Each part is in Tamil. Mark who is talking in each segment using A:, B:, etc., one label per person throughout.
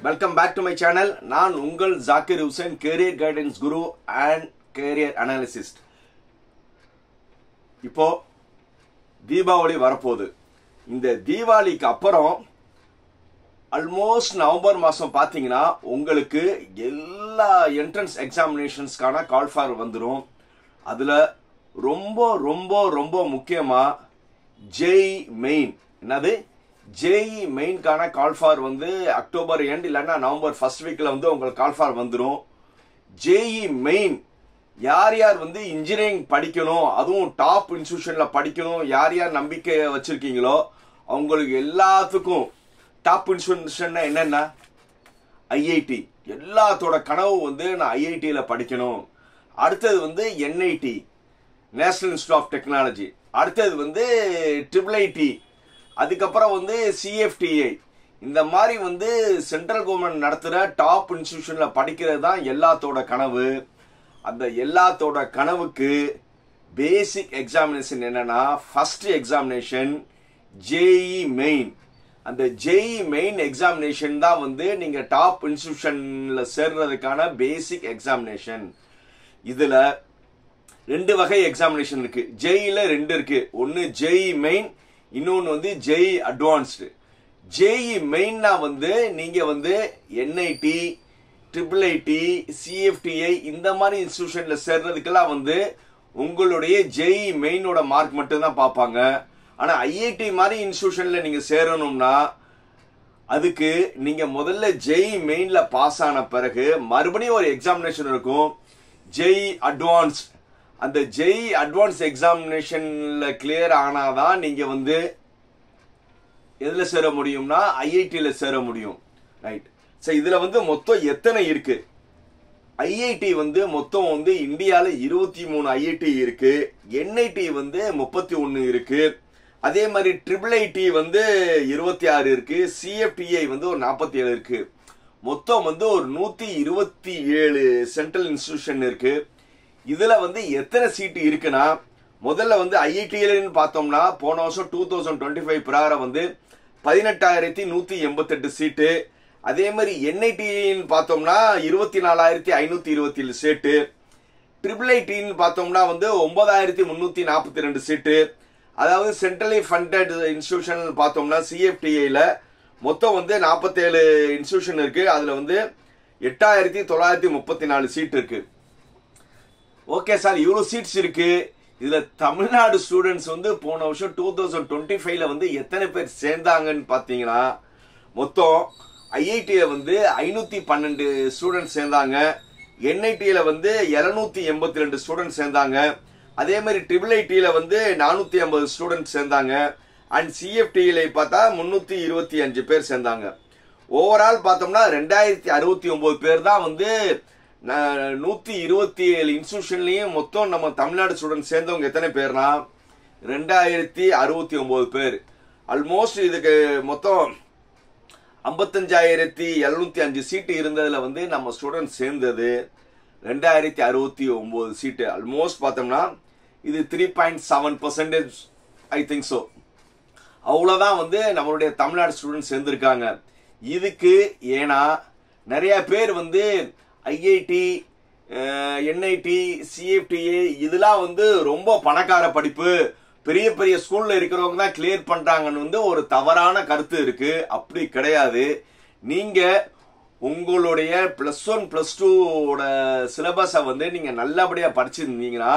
A: Welcome back to my channel. நான் உங்கள் Zakir Hussain, career guidance guru and career analyst. இப்போ தீபாவளி வரப்போகுது. இந்த தீபாவளிக்கு அப்புறம் ஆல்மோஸ்ட் நவம்பர் மாசம் பாத்தீங்கன்னா உங்களுக்கு எல்லா என்ட்ரன்ஸ் எக்ஸாமினேஷன்ஸ்க்கான கால் ஃபார் வந்துடும். அதுல ரொம்ப ரொம்ப ரொம்ப முக்கியமா ஜேஇ மெயின், என்னது ஜேஇ மெயின்கான கால் ஃபார் வந்து அக்டோபர் எண்ட் இல்லைன்னா நவம்பர் ஃபர்ஸ்ட் வீக்ல வந்து உங்களுக்கு கால் ஃபார் வந்துடும். ஜேஇ மெயின் யார் யார் வந்து இன்ஜினியரிங் படிக்கணும், அதுவும் டாப் இன்ஸ்டிடியூஷன்ல படிக்கணும், யார் யார் நம்பிக்கை வச்சிருக்கீங்களோ அவங்களுக்கு எல்லாத்துக்கும் டாப் இன்ஸ்டிடியூஷன் என்னன்னா ஐஐடி. எல்லாத்தோட கனவு வந்து நான் ஐஐடியில படிக்கணும். அடுத்தது வந்து NIT, national institute of technology. அடுத்தது வந்து IIIT, அதுக்கப்புறம் வந்து CFTA. இந்த மாதிரி வந்து சென்ட்ரல் கவர்மெண்ட் நடத்துகிற டாப் இன்ஸ்டிடியூஷன்ல படிக்கிறது தான் எல்லாத்தோட கனவு. அந்த எல்லாத்தோட கனவுக்கு பேசிக் எக்ஸாமினேஷன் என்னன்னா ஃபர்ஸ்ட் எக்ஸாமினேஷன் ஜேஇ மெயின். அந்த ஜேஇ மெயின் எக்ஸாமினேஷன் தான் வந்து நீங்க டாப் இன்ஸ்டிடியூஷன்ல சேர்றதுக்கான பேசிக் எக்ஸாமினேஷன். இதுல ரெண்டு வகை எக்ஸாமினேஷன் இருக்கு. ஜேஇல ரெண்டு இருக்கு. ஒன்னு ஜேஇ மெயின், இன்னொன்னு வந்து ஜேஇ அட்வான்ஸ்டு. ஜேஇ மெயின்னா வந்து நீங்க வந்து என்ஐடி, IIIT, CFTA இந்த மாதிரி இன்ஸ்டிடியூஷன்ல சேர்றதுக்கெல்லாம் வந்து உங்களுடைய ஜேஇ மெயினோட மார்க் மட்டும் தான் பார்ப்பாங்க. ஆனா ஐஐடி மாதிரி இன்ஸ்டிடியூஷன்ல நீங்க சேரணும்னா அதுக்கு நீங்க முதல்ல ஜேஇ மெயின்ல பாஸ் ஆன பிறகு மறுபடியும் ஒரு எக்ஸாமினேஷன் இருக்கும், ஜேஇ அட்வான்ஸ். அந்த ஜேஇ அட்வான்ஸ் எக்ஸாமினேஷன்ல கிளியர் ஆனாதான் நீங்க வந்து எதுல சேர முடியும்னா ஐஐடியில சேர முடியும். ரைட். சோ இதுல வந்து மொத்தம் எத்தனை இருக்கு? ஐஐடி வந்து மொத்தம் வந்து இந்தியால 23 ஐஐடி இருக்கு. என்ஐடி வந்து 31 இருக்கு. அதே மாதிரி IIIT வந்து 26 இருக்கு. CFTA வந்து ஒரு 47 இருக்கு. மொத்தம் வந்து ஒரு 127 சென்ட்ரல் இன்ஸ்டிடியூஷன் இருக்கு. இதுல வந்து எத்தனை சீட்டு இருக்குன்னா முதல்ல வந்து ஐஐடியிலன்னு பார்த்தோம்னா போன வருஷம் 2025 பிரகாரம் வந்து 18,188 சீட்டு. அதே மாதிரி என்ஐடின்னு பார்த்தோம்னா 24,527 சீட்டு. IIITன்னு பார்த்தோம்னா வந்து 9,342 சீட்டு. அதாவது சென்ட்ரலி ஃபண்டட் இன்ஸ்டிடியூஷன் பார்த்தோம்னா CFTAல மொத்தம் வந்து 47 இன்ஸ்டிடியூஷன் இருக்கு. அதுல வந்து 8,934 சீட் இருக்கு. ஓகே சார், இவ்வளவு சீட்ஸ் இருக்கு. இதுல தமிழ்நாடு ஸ்டூடெண்ட்ஸ் வந்து போன வருஷம் 2025ல வந்து எத்தனை பேர் சேர்ந்தாங்கன்னு பாத்தீங்கன்னா மொத்தம் ஐஐடியில வந்து 512 ஸ்டூடெண்ட்ஸ் சேர்ந்தாங்க. என்ஐடியில வந்து 282 ஸ்டூடெண்ட்ஸ் சேர்ந்தாங்க. அதே மாதிரி IIITல வந்து 450 ஸ்டூடெண்ட்ஸ் சேர்ந்தாங்க. அண்ட் CFTல பார்த்தா 325 பேர் சேர்ந்தாங்க. ஓவரால் பார்த்தோம்னா 2069 பேர் தான் வந்து 127 இன்ஸ்டிடியூஷன்லயும் மொத்தம் நம்ம தமிழ்நாடு ஸ்டூடெண்ட் சேர்ந்தவங்க எத்தனை பேர்னா 2069 பேர். ஆல்மோஸ்ட் இதுக்கு மொத்தம் 55,705 சீட்டு இருந்ததுல வந்து நம்ம ஸ்டூடெண்ட் சேர்ந்தது 2069 சீட்டு. ஆல்மோஸ்ட் பார்த்தோம்னா இது 3.7% ஐ திங்க் சோ. அவ்வளவுதான் வந்து நம்மளுடைய தமிழ்நாடு ஸ்டூடெண்ட் சேர்ந்திருக்காங்க. இதுக்கு ஏன்னா நிறைய பேர் வந்து ஐஐடி, என்ஐடி, CFTA இதெல்லாம் வந்து ரொம்ப பணக்கார படிப்பு, பெரிய பெரிய ஸ்கூல்ல இருக்கிறவங்க தான் கிளியர் பண்றாங்கன்னு வந்து ஒரு தவறான கருத்து இருக்கு. அப்படி கிடையாது. நீங்க உங்களுடைய +1 +2 சிலபஸை வந்து நீங்க நல்லபடியா படிச்சிருந்தீங்கன்னா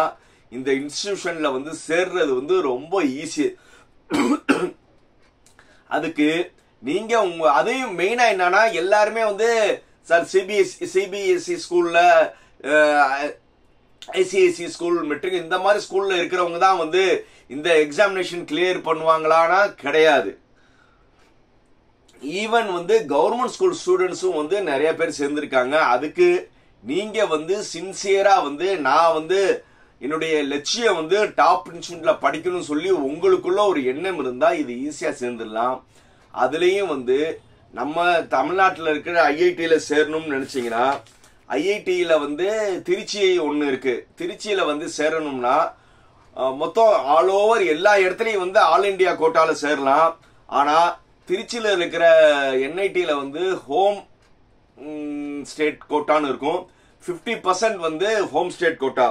A: இந்த இன்ஸ்டிடியூஷன்ல வந்து சேர்றது வந்து ரொம்ப ஈஸி. அதுக்கு நீங்க அதையும் மெயினா என்னன்னா எல்லாருமே வந்து சார் சிபிஎஸ்இ ஸ்கூல்ல, ஐசிஐசி ஸ்கூல், மெட்ரிக் இந்த மாதிரி ஸ்கூல்ல இருக்கிறவங்க தான் வந்து இந்த எக்ஸாமினேஷன் கிளியர் பண்ணுவாங்களானா கிடையாது. ஈவன் வந்து கவர்மெண்ட் ஸ்கூல் ஸ்டூடெண்ட்ஸும் வந்து நிறைய பேர் சேர்ந்திருக்காங்க. அதுக்கு நீங்க வந்து சின்சியரா வந்து நான் வந்து என்னுடைய லட்சியம் வந்து டாப் இன்ஸ்டிடியூட்ல படிக்கணும்னு சொல்லி உங்களுக்குள்ள ஒரு எண்ணம் இருந்தா இது ஈஸியா சேர்ந்துடலாம். அதுலயும் வந்து நம்ம தமிழ்நாட்டில் இருக்கிற ஐஐடியில சேரணும்னு நினைச்சீங்கன்னா ஐஐடியில வந்து திருச்சி ஒன்று இருக்கு. திருச்சியில வந்து சேரணும்னா மொத்தம் ஆல் ஓவர் எல்லா இடத்துலையும் வந்து ஆல் இண்டியா கோட்டால சேரலாம். ஆனா திருச்சியில இருக்கிற என்ஐடியில வந்து ஹோம் ஸ்டேட் கோட்டான்னு இருக்கும், 50% வந்து ஹோம் ஸ்டேட் கோட்டா.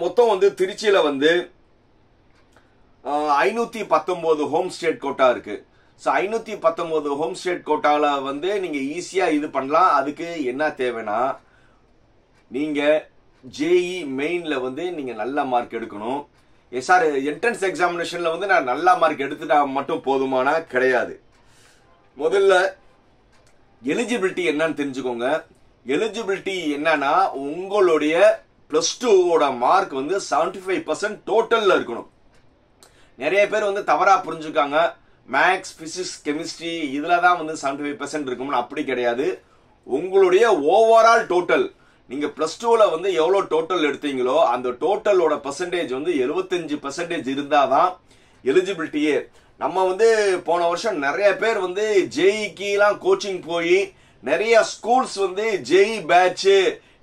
A: மொத்தம் வந்து திருச்சியில வந்து 519 ஹோம் ஸ்டேட் கோட்டா இருக்கு. ஸோ 519 ஹோம் ஸ்டேட் கோட்டாவில் வந்து நீங்க ஈஸியா இது பண்ணலாம். அதுக்கு என்ன தேவைன்னா, நீங்க ஜேஇ மெயின்ல வந்து நீங்க நல்ல மார்க் எடுக்கணும். சார் என்ட்ரன்ஸ் எக்ஸாமினேஷன்ல வந்து நான் நல்ல மார்க் எடுத்துட்டா மட்டும் போதுமானா கிடையாது. முதல்ல எலிஜிபிலிட்டி என்னன்னு தெரிஞ்சுக்கோங்க. எலிஜிபிலிட்டி என்னன்னா, உங்களுடைய +2 மார்க் வந்து 75% டோட்டல்ல இருக்கணும். நிறைய பேர் வந்து தவறா புரிஞ்சுக்காங்க, மேக்ஸ், பிசிக்ஸ், கெமிஸ்ட்ரி இதுல தான் வந்து 75% இருக்கும்னு. அப்படி கிடையாது. உங்களுடைய ஓவரால் டோட்டல், நீங்க +2ல வந்து எவ்வளவு டோட்டல் எடுத்தீங்களோ அந்த டோட்டலோட பர்சன்டேஜ் வந்து 75% இருந்தாதான் எலிஜிபிலிட்டியே. நம்ம வந்து போன வருஷம் நிறைய பேர் வந்து ஜேஇக்கெல்லாம் கோச்சிங் போய் நிறைய ஸ்கூல்ஸ் வந்து ஜேஇ பேட்ச்,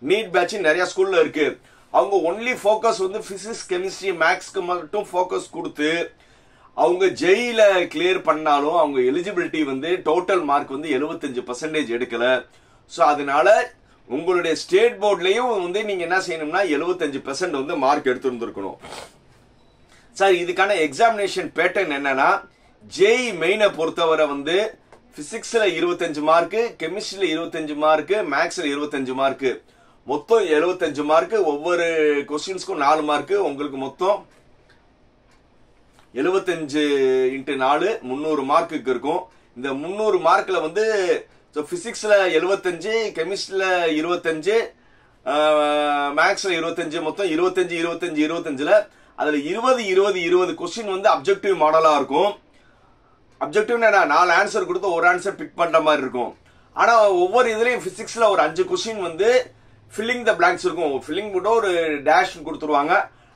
A: நீட் பேட்ச் நிறைய ஸ்கூல்ல இருக்கு. அவங்க ஒன்லி ஃபோக்கஸ் வந்து பிசிக்ஸ், கெமிஸ்ட்ரி, மேக்ஸ்க்கு மட்டும் ஃபோக்கஸ் கொடுத்து அவங்க ஜெயில கிளியர் பண்ணாலும் அவங்க எலிஜிபிலிட்டி வந்து டோட்டல் மார்க் வந்து 75% எடுக்கல. ஸோ அதனால உங்களுடைய ஸ்டேட் போர்ட்லயும் வந்து நீங்க என்ன செய்யணும்னா 75% வந்து மார்க் எடுத்துருந்துருக்கணும். சார் இதுக்கான எக்ஸாமினேஷன் பேட்டர்ன் என்னன்னா, ஜேஇ மெயினை பொறுத்தவரை வந்து பிசிக்ஸ்ல 25 மார்க், கெமிஸ்ட்ரியில 25 மார்க், மேக்ஸ்ல 25 மார்க், மொத்தம் 75 மார்க். ஒவ்வொரு கொஸ்டின்ஸ்க்கும் 4 மார்க். உங்களுக்கு மொத்தம் 75 × 4 300 மார்க்குக்கு இருக்கும். இந்த 300 மார்க்ல வந்து பிசிக்ஸ்ல 75, கெமிஸ்ட்ரியில 25, மேக்ஸ்ல 25, மொத்தம் 25 25 25ல அதுல 20 20 20 கொஸ்டின் வந்து அப்ஜெக்டிவ் மாடலா இருக்கும். அப்ஜெக்டிவ் 4 ஆன்சர் கொடுத்து ஒரு ஆன்சர் பிக் பண்ற மாதிரி இருக்கும். ஆனா ஒவ்வொரு இதுலயும் பிசிக்ஸ்ல ஒரு 5 கொஸ்டின் வந்து ஃபில்லிங் த பிளாங்க்ஸ் இருக்கும். ஃபில்லிங் போட்டு ஒரு டேஷ் கொடுத்துருவாங்க,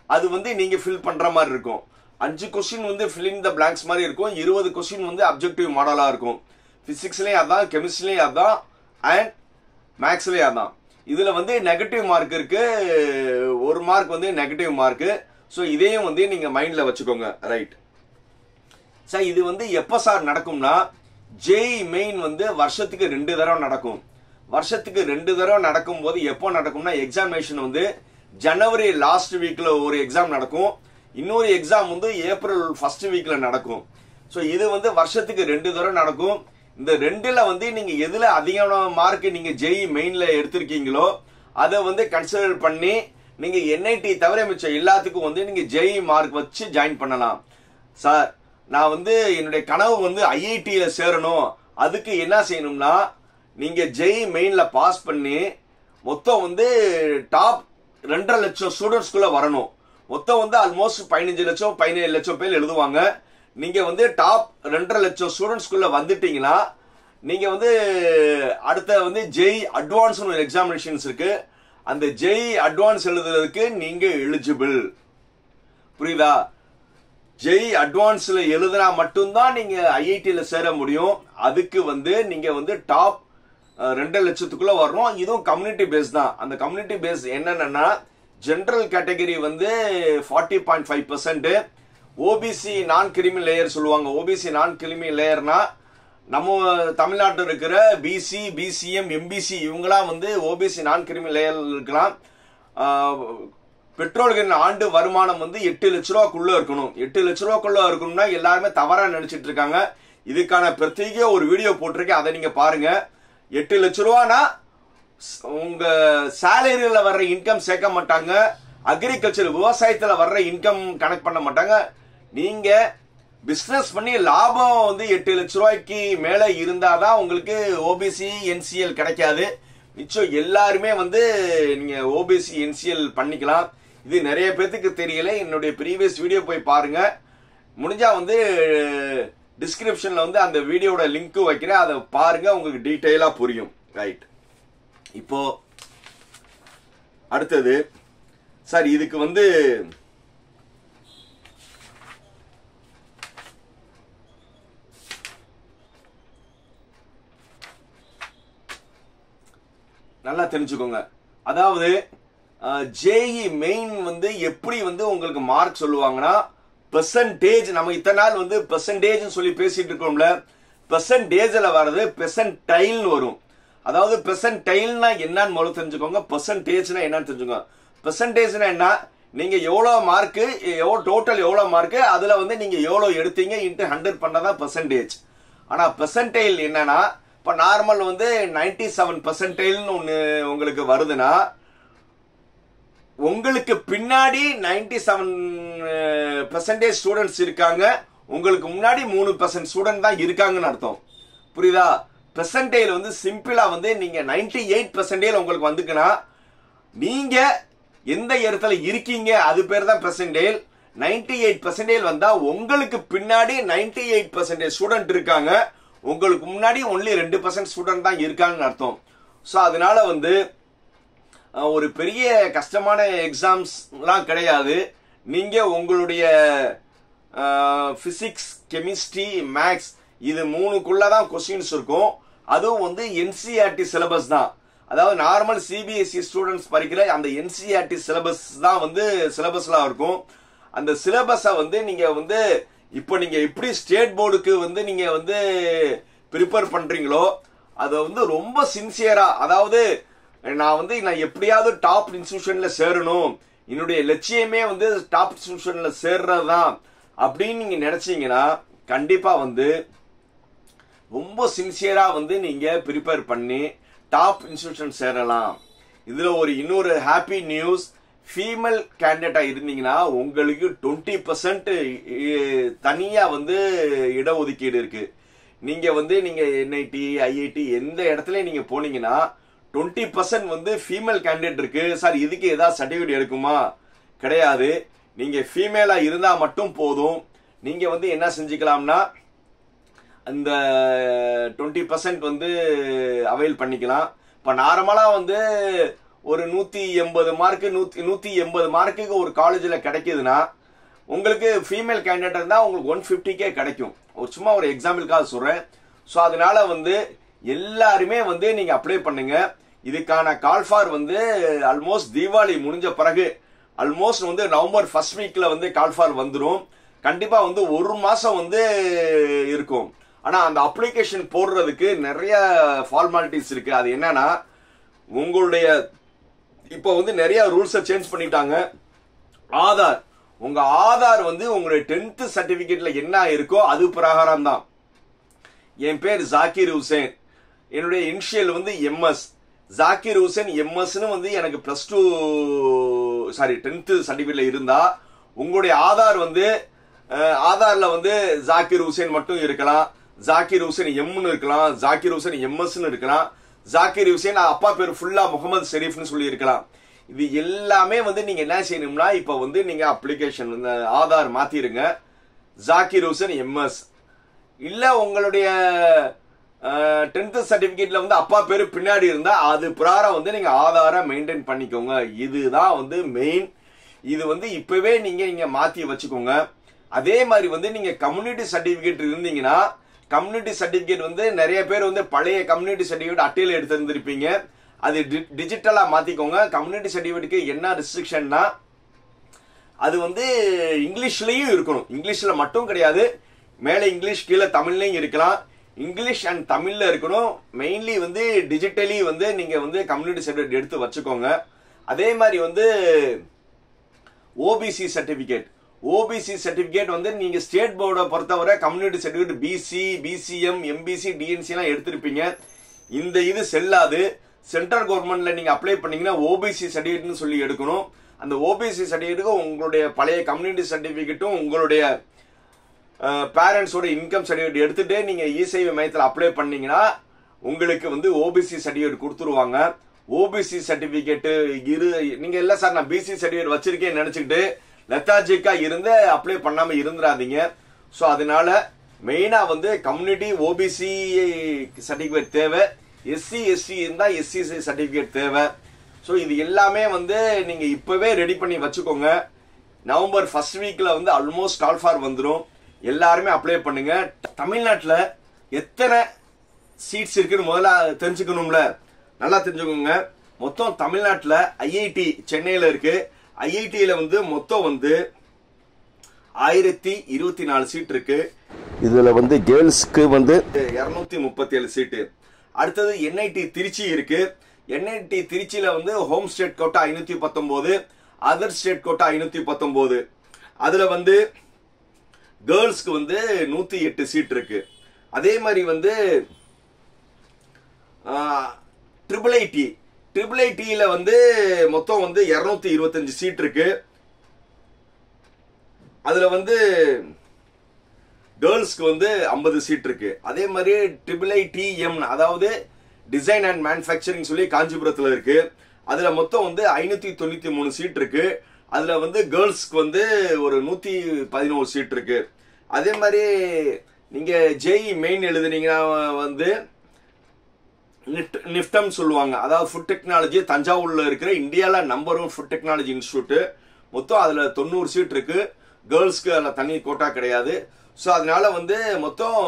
A: அது வந்து நீங்க ஃபில் பண்ற மாதிரி இருக்கும். 5 கொஸ்டின் வந்து ஃபில்லிங் த பிளாங்க்ஸ் மாதிரி இருக்கும். 20 கொஸ்டின் வந்து அப்ஜெக்டிவ் மாடலா இருக்கும். பிசிக்ஸ்லயும் அதான், கெமிஸ்ட்ரிலயும் அதான், அண்ட் மேக்ஸ்லயும் அதான். இதுல வந்து நெகட்டிவ் மார்க் இருக்கு, 1 மார்க் வந்து நெகட்டிவ் மார்க். ஸோ இதையும் வந்து நீங்க மைண்ட்ல வச்சுக்கோங்க. ரைட் சார், இது வந்து எப்ப சார் நடக்கும்னா, ஜேஇ மெயின் வந்து வருஷத்துக்கு 2 தடவை நடக்கும். வருஷத்துக்கு 2 தடவை நடக்கும் போது எப்போ நடக்கும்னா, எக்ஸாமினேஷன் வந்து ஜனவரி லாஸ்ட் வீக்ல ஒரு எக்ஸாம் நடக்கும், இன்னொரு எக்ஸாம் வந்து ஏப்ரல் ஃபர்ஸ்ட் வீக்ல நடக்கும். ஸோ இது வந்து வருஷத்துக்கு 2 தடவை நடக்கும். இந்த 2ல வந்து நீங்க எதுல அதிகமான மார்க் நீங்க ஜேஇ மெயின்ல எடுத்திருக்கீங்களோ அதை வந்து கன்சிடர் பண்ணி நீங்க என்ஐடி தவிர மிச்சம் எல்லாத்துக்கும் வந்து நீங்க ஜேஇ மார்க் வச்சு ஜாயின் பண்ணலாம். சார் நான் வந்து என்னுடைய கனவு வந்து ஐஐடியில சேரணும், அதுக்கு என்ன செய்யணும்னா நீங்க ஜேஇ மெயின்ல பாஸ் பண்ணி மொத்தம் வந்து டாப் 2.5 லட்சம் ஸ்டூடெண்ட்ஸ்குள்ள வரணும். மொத்தம் வந்து ஆல்மோஸ்ட் 15 லட்சம் 17 லட்சம் பேர் எழுதுவாங்க. நீங்க வந்து டாப் 2.5 லட்சம் ஸ்டூடெண்ட்ஸ்குள்ள வந்துட்டீங்கன்னா நீங்க வந்து அடுத்த வந்து ஜேஇ அட்வான்ஸ் ஒரு எக்ஸாமினேஷன்ஸ் இருக்கு. அந்த ஜேஇ அட்வான்ஸ் எழுதுறதுக்கு நீங்க எலிஜிபிள். புரியுதா? ஜேஇ அட்வான்ஸ்ல எழுதுனா மட்டும்தான் நீங்க ஐஐடியில சேர முடியும். அதுக்கு வந்து நீங்க வந்து டாப் 2 லட்சத்துக்குள்ள வரணும். இதுவும் கம்யூனிட்டி பேஸ் தான். அந்த கம்யூனிட்டி பேஸ் என்னன்னா, ஜெனரல் கேட்டகரி வந்து 40.5%, ஓபிசி நான் கிரிமி லேயர் சொல்லுவாங்க. ஓபிசி நான் கிரிமி லேயர்னா நம்ம தமிழ்நாட்டில் இருக்கிற பிசி, பிசிஎம், எம்பிசி இவங்களாம் வந்து ஓபிசி நான் கிரிமி லேயர் இருக்கலாம். பெட்ரோல்களின் ஆண்டு வருமானம் வந்து 8 லட்ச ரூபாக்குள்ள இருக்கணும். 8 லட்ச ரூபாக்குள்ள இருக்கணும்னா எல்லாருமே தவறா நினைச்சிட்டு இருக்காங்க. இதுக்கான பிரத்யேக ஒரு வீடியோ போட்டிருக்கேன், அதை நீங்க பாருங்க. 8 லட்ச ரூபானா உங்க சேலரியில வர்ற இன்கம் சேர்க்க மாட்டாங்க. அக்ரிகல்ச்சர் விவசாயத்துல வர்ற இன்கம் கனெக்ட் பண்ண மாட்டாங்க. நீங்க பிசினஸ் பண்ணி லாபம் வந்து 8 லட்ச ரூபாய்க்கு மேல இருந்தாதான் உங்களுக்கு ஓபிசி என்சிஎல் கிடைக்காது. மிச்சம் எல்லாருமே வந்து நீங்க ஓபிசி என்சிஎல் பண்ணிக்கலாம். இது நிறைய பேத்துக்கு தெரியல. என்னுடைய ப்ரீவியஸ் வீடியோ போய் பாருங்க. முடிஞ்சா வந்து டிஸ்கிரிப்ஷன்ல வந்து அந்த வீடியோட லிங்க் வைக்கிறேன், அதை பாருங்க, உங்களுக்கு டீட்டெயிலா புரியும். ரைட், இப்போ அடுத்தது சார், இதுக்கு வந்து நல்லா தெரிஞ்சுக்கோங்க. அதாவது ஜேஇ மெயின் வந்து எப்படி வந்து உங்களுக்கு மார்க் சொல்லுவாங்கன்னா, பெர்சன்டேஜ். நம்ம இத்தனை நாள் வந்து பெர்சன்டேஜ் சொல்லி பேசிட்டு இருக்கோம்ல, பெர்சன்டேஜ்ல வர்றது பெர்சன்டைல்னு வரும். அதாவது பெர்சன்டைல்னா என்னன்னு முதல்ல தெரிஞ்சுக்கோங்க, பெர்சன்டேஜ்னா என்னன்னு தெரிஞ்சுக்கோங்க. பெர்சன்டேஜ்னா என்ன, நீங்க எவ்வளவு மார்க், டோட்டல் எவ்வளவு மார்க், அதுல வந்து நீங்க எவ்வளவு எடுத்தீங்க இன்ட்டு 100 பண்ணதான் பெர்சன்டேஜ். ஆனா பெர்சன்டைல் என்னன்னா, இப்ப நார்மல் வந்து 97 பெர்சன்டைல்னு ஒண்ணு உங்களுக்கு வருதுன்னா, உங்களுக்கு பின்னாடி 97% ஸ்டூடெண்ட்ஸ் இருக்காங்க, உங்களுக்கு முன்னாடி 3% ஸ்டூடெண்ட் தான் இருக்காங்கன்னு அர்த்தம். புரியுதா? பெர்சன்டைல் வந்து சிம்பிளா வந்து நீங்க 98% உங்களுக்கு வந்துக்குன்னா நீங்க எந்த இடத்துல இருக்கீங்க அது பேர் தான் பெர்சன்டைல். 98% வந்தா உங்களுக்கு பின்னாடி 98% ஸ்டூடெண்ட் இருக்காங்க, உங்களுக்கு முன்னாடி ஒன்லி 2% ஸ்டூடெண்ட் தான் இருக்காங்கன்னு அர்த்தம். ஸோ அதனால வந்து ஒரு பெரிய கஷ்டமான எக்ஸாம்ஸ்லாம் கிடையாது. நீங்க உங்களுடைய பிசிக்ஸ், கெமிஸ்ட்ரி, மேக்ஸ் இது 3க்குள்ளதான் கொஸ்டின்ஸ் இருக்கும். அதுவும் வந்து என்சிஆர்டி சிலபஸ் தான். அதாவது நார்மல் சிபிஎஸ்இ ஸ்டூடெண்ட்ஸ் படிக்கிற அந்த என்சிஆர்டி சிலபஸ் தான் வந்து சிலபஸ்லாம் இருக்கும். அந்த சிலபஸை வந்து நீங்க வந்து இப்போ நீங்க எப்படி ஸ்டேட் போர்டுக்கு வந்து நீங்க வந்து ப்ரிப்பேர் பண்றீங்களோ அதை வந்து ரொம்ப சின்சியரா, அதாவது நான் எப்படியாவது டாப் இன்ஸ்டிடியூஷன்ல சேரணும், என்னுடைய லட்சியமே வந்து டாப் இன்ஸ்டிடியூஷன்ல சேர்றதுதான் அப்படின்னு நீங்க நினைச்சீங்கன்னா கண்டிப்பா வந்து ரொம்ப சின்சியரா வந்து நீங்க ப்ரிப்பேர் பண்ணி டாப் இன்ஸ்டிடியூஷன் சேரலாம். இதுல இன்னொரு ஹாப்பி நியூஸ், ஃபீமேல் கேண்டிடேட்டா இருந்தீங்கன்னா உங்களுக்கு 20% தனியா வந்து இடஒதுக்கீடு இருக்கு. நீங்க வந்து நீங்க என்ஐடி, ஐஐடி எந்த இடத்துல நீங்க போனீங்கன்னா 20% வந்து ஃபீமேல் கேண்டிடேட் இருக்கு. சார் இதுக்கு ஏதாவது சர்டிபிகேட் எடுக்குமா? கிடையாது. நீங்க ஃபீமேலா இருந்தா மட்டும் போதும். நீங்க வந்து என்ன செஞ்சுக்கலாம்னா அந்த 20% வந்து அவைல் பண்ணிக்கலாம். இப்ப நார்மலா வந்து ஒரு 180 மார்க்கு 180 மார்க்குக்கு ஒரு காலேஜ்ல கிடைக்குதுன்னா உங்களுக்கு ஃபீமேல் கேண்டிடேட் இருந்தா உங்களுக்கு 150K கிடைக்கும். சும்மா ஒரு எக்ஸாம்பிளுக்காக சொல்றேன். ஸோ அதனால வந்து எல்லாருமே வந்து நீங்க அப்ளை பண்ணுங்க. இதுக்கான கால் ஃபார் வந்து ஆல்மோஸ்ட் தீபாவளி முடிஞ்ச பிறகு ஆல்மோஸ்ட் வந்து நவம்பர் 1st வீக்ல வந்து கால் ஃபார் வந்துடும். கண்டிப்பா வந்து ஒரு மாசம் வந்து இருக்கும். ஆனா அந்த அப்ளிகேஷன் போடுறதுக்கு நிறைய ஃபார்மாலிட்டிஸ் இருக்கு. அது என்னன்னா, உங்களுடைய இப்போ வந்து நிறைய ரூல்ஸை சேஞ்ச் பண்ணிட்டாங்க. ஆதார், உங்க ஆதார் வந்து உங்களுடைய 10th சர்டிபிகேட்ல என்ன இருக்கோ அது பிரகாரம் தான். என் பேர் ஜாக்கிர் ஹுசேன், என்னுடைய இனிஷியல் வந்து எம்எஸ், ஜாக்கிர் ஹுசேன் எம்எஸ்னு வந்து எனக்கு +2 10th சர்டிபிகேட்ல இருந்தா உங்களுடைய ஆதார் வந்து ஆதார்ல வந்து ஜாக்கிர் ஹுசேன் மட்டும் இருக்கலாம், ஜாக்கிர் ஹுசேன் எம்னு இருக்கலாம், ஜாக்கிர் ஹுசேன் எம்எஸ்னு இருக்கலாம், ஜாக்கிர் ஹுசேன் அப்பா பேர் ஃபுல்லா முகமது ஷெரீஃப்னு சொல்லி இருக்கலாம். இது எல்லாமே வந்து நீங்க என்ன செய்யணும்னா இப்ப வந்து நீங்க அப்ளிகேஷன் ஆதார் மாத்திருங்க, ஜாக்கிர் ஹுசேன் எம்எஸ். இல்ல உங்களுடைய 10th சர்டிபிகேட்ல வந்து அப்பா பேரு பின்னாடி இருந்தா அது பிரகாரம் வந்து நீங்க ஆதார மெயின்டைன் பண்ணிக்கோங்க. இதுதான் வந்து மெயின். இது வந்து இப்பவே நீங்க மாத்தி வச்சுக்கோங்க. அதே மாதிரி வந்து நீங்க கம்யூனிட்டி சர்டிபிகேட் இருந்தீங்கன்னா கம்யூனிட்டி சர்டிபிகேட் வந்து நிறைய பேர் வந்து பழைய கம்யூனிட்டி சர்டிபிகேட் அட்டையில எடுத்திருந்திருப்பீங்க, அது டிஜிட்டலா மாத்திக்கோங்க. கம்யூனிட்டி சர்டிபிகேட்டுக்கு என்ன ரெஸ்ட்ரிக்ஷன்னா அது வந்து இங்கிலீஷ்லயும் இருக்கணும். இங்கிலீஷ்ல மட்டும் கிடையாது, மேல இங்கிலீஷ் கீழே தமிழ்லயும் இருக்கலாம். இங்கிலீஷ் அண்ட் தமிழ்ல இருக்கணும். மெயின்லி வந்து டிஜிட்டலி வந்து நீங்க வந்து கம்யூனிட்டி சர்டிபிகேட் எடுத்து வச்சுக்கோங்க. அதே மாதிரி வந்து ஓபிசி சர்டிபிகேட், ஓபிசி சர்டிபிகேட் வந்து நீங்க ஸ்டேட் போர்டை பொறுத்தவரை community certificate BC, BCM, MBC, DNC எல்லாம் எடுத்திருப்பீங்க. இந்த இது செல்லாது. சென்ட்ரல் கவர்மெண்ட்ல நீங்க அப்ளை பண்ணீங்கன்னா ஓபிசி சர்டிபிகேட்னு சொல்லி எடுக்கணும். அந்த ஓபிசி சர்டிபிகேட்டுக்கும் உங்களுடைய பழைய கம்யூனிட்டி சர்டிபிகேட்டும் உங்களுடைய பேரண்ட்ஸோட இன்கம் சர்டிபிகேட் எடுத்துட்டு நீங்க இசேவை மையத்தில் அப்ளை பண்ணீங்கன்னா உங்களுக்கு வந்து ஓபிசி சர்டிபிகேட் கொடுத்துருவாங்க. ஓபிசி சர்டிபிகேட் நீங்க இல்ல சார் நான் பிசி சர்டிபிகேட் வச்சிருக்கேன்னு நினைச்சுக்கிட்டு லெத்தாஜிக்கா இருந்து அப்ளை பண்ணாம இருந்துடாதீங்க. ஸோ அதனால மெயினா வந்து கம்யூனிட்டி ஓபிசி சர்டிபிகேட் தேவை, எஸ்சி எஸ்டி இருந்தா எஸ்சி சர்டிபிகேட் தேவை. ஸோ இது எல்லாமே வந்து நீங்க இப்பவே ரெடி பண்ணி வச்சுக்கோங்க. நவம்பர் 1st வீக்ல வந்து ஆல்மோஸ்ட் கால் ஃபார் வந்துடும். எல்லாருமே அப்ளை பண்ணுங்க. தமிழ்நாட்டில் எத்தனை சீட்ஸ் இருக்குன்னு முதல்ல தெரிஞ்சுக்கணும்ல, நல்லா தெரிஞ்சுக்கோங்க. மொத்தம் தமிழ்நாட்டில் ஐஐடி சென்னையில இருக்கு. ஐஐடியில வந்து மொத்தம் வந்து 1024 சீட் இருக்கு. இதுல வந்து கேர்ள்ஸ்க்கு வந்து 237 சீட்டு. அடுத்தது என்ஐடி திருச்சி இருக்கு. என்ஐடி திருச்சியில வந்து home state quota 519, other state quota 519. அதுல வந்து கேர்ள்ஸ்க்கு வந்து 108 சீட் இருக்கு. அதே மாதிரி வந்து ட்ரிபிள் ஐடியில வந்து மொத்தம் வந்து 225 சீட் இருக்கு. அதுல வந்து கேர்ள்ஸ்க்கு வந்து 50 சீட் இருக்கு. அதே மாதிரி IIITM அதாவது டிசைன் அண்ட் மேனுஃபேக்சரிங் சொல்லி காஞ்சிபுரத்துல இருக்கு. அதுல மொத்தம் வந்து 593 சீட் இருக்கு. அதுல வந்து கேர்ள்ஸ்க்கு வந்து ஒரு 111 சீட் இருக்கு. அதே மாதிரி நீங்க ஜேஇ மெயின் எழுதுனீங்கன்னா வந்து நிஃப்டம் சொல்லுவாங்க, அதாவது ஃபுட் டெக்னாலஜி, தஞ்சாவூர்ல இருக்கிற இந்தியால நம்பர் 1 ஃபுட் டெக்னாலஜி இன்ஸ்டியூட். மொத்தம் அதுல 90 சீட் இருக்கு. கேர்ள்ஸ்க்கு அதுல தனி கோட்டா கிடையாது. ஸோ அதனால வந்து மொத்தம்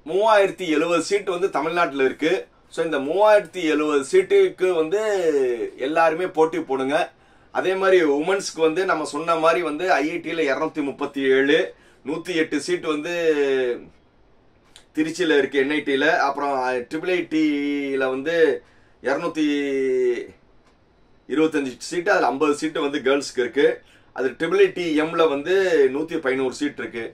A: 3070 சீட் வந்து தமிழ்நாட்டில் இருக்கு. ஸோ இந்த 3070 சீட்டுக்கு வந்து எல்லாருமே போட்டி போடுங்க. அதே மாதிரி உமன்ஸ்க்கு வந்து நம்ம சொன்ன மாதிரி வந்து ஐஐடியில் 237, 108 சீட் வந்து திருச்சியில் இருக்கு என்ஐடியில். அப்புறம் IIITல வந்து 225 சீட்டு, அதில் 50 சீட்டு வந்து கேர்ள்ஸ்க்கு இருக்கு. அது IIITMல வந்து 111 சீட் இருக்கு.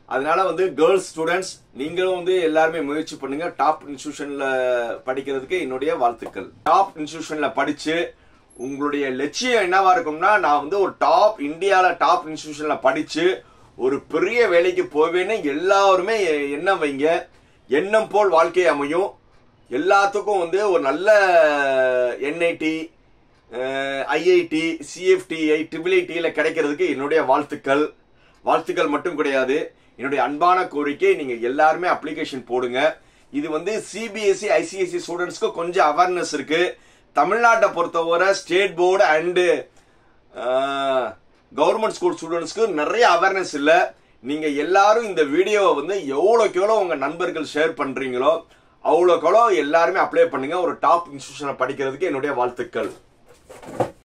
A: அதனால வந்து கேர்ள்ஸ் ஸ்டூடெண்ட்ஸ் நீங்களும் வந்து எல்லாருமே முயற்சி பண்ணுங்க. டாப் இன்ஸ்டிடியூஷன்ல படிக்கிறதுக்கு என்னுடைய வாழ்த்துக்கள். டாப் இன்ஸ்டிடியூஷன்ல படிச்சு உங்களுடைய லட்சியம் என்னவா இருக்கும்னா, நான் வந்து ஒரு இந்தியால டாப் இன்ஸ்டிடியூஷன்ல படிச்சு ஒரு பெரிய வேலைக்கு போவேன்னு எல்லாருமே எண்ணம் வைங்க. எண்ணம் போல் வாழ்க்கை அமையும். எல்லாத்துக்கும் வந்து ஒரு நல்ல என்ஐடி, ஐஐடி, சிஎஃப்டிஐ, IIITல கிடைக்கிறதுக்கு என்னுடைய வாழ்த்துக்கள் மட்டும் கிடையாது, என்னுடைய அன்பான கோரிக்கை. நீங்க எல்லாருமே அப்ளிகேஷன் போடுங்க. இது வந்து சிபிஎஸ்இ ஐசிஎஸ்இ ஸ்டூடெண்ட்ஸ்க்கு கொஞ்சம் அவேர்னஸ் இருக்கு. தமிழ்நாட்டை பொறுத்தவரை state board and government school ஸ்டூடெண்ட்ஸ்க்கு நிறைய அவேர்னஸ் இல்ல. நீங்க எல்லாரும் இந்த வீடியோவை வந்து எவ்வளோக்கு எவ்வளோ உங்க நண்பர்கள் ஷேர் பண்றீங்களோ அவ்வளோக்கு எவ்வளோ எல்லாருமே அப்ளை பண்ணுங்க. ஒரு டாப் இன்ஸ்டிடியூஷனை படிக்கிறதுக்கு என்னுடைய வாழ்த்துக்கள்.